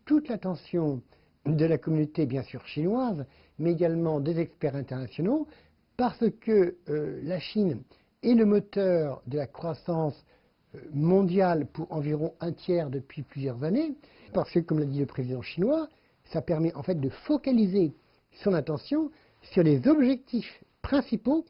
Toute l'attention de la communauté, bien sûr chinoise, mais également des experts internationaux, parce que la Chine est le moteur de la croissance mondiale pour environ un tiers depuis plusieurs années, parce que, comme l'a dit le président chinois, ça permet en fait de focaliser son attention sur les objectifs principaux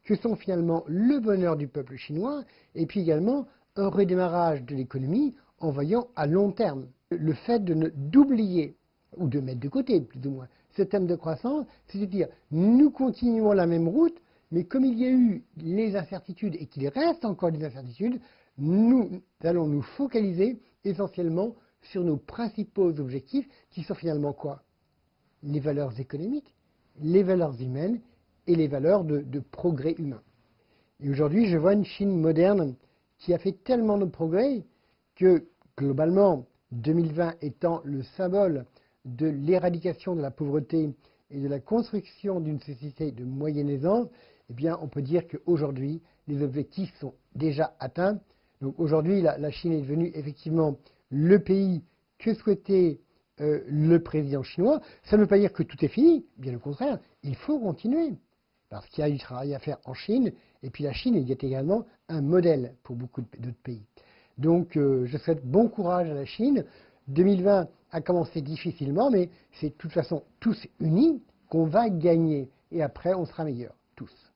que sont finalement le bonheur du peuple chinois et puis également un redémarrage de l'économie en voyant à long terme. Le fait d'oublier, ou de mettre de côté plus ou moins, ce thème de croissance, c'est-à-dire nous continuons la même route, mais comme il y a eu les incertitudes et qu'il reste encore des incertitudes, nous allons nous focaliser essentiellement sur nos principaux objectifs qui sont finalement quoi? Les valeurs économiques, les valeurs humaines et les valeurs de progrès humain. Et aujourd'hui, je vois une Chine moderne qui a fait tellement de progrès que, globalement, 2020 étant le symbole de l'éradication de la pauvreté et de la construction d'une société de moyenne aisance, eh bien, on peut dire qu'aujourd'hui, les objectifs sont déjà atteints. Donc aujourd'hui, la Chine est devenue effectivement le pays que souhaitait le président chinois. Ça ne veut pas dire que tout est fini, bien au contraire, il faut continuer. Parce qu'il y a du travail à faire en Chine, et puis la Chine est également un modèle pour beaucoup d'autres pays. Donc je souhaite bon courage à la Chine. 2020 a commencé difficilement, mais c'est de toute façon tous unis qu'on va gagner. Et après, on sera meilleurs, tous.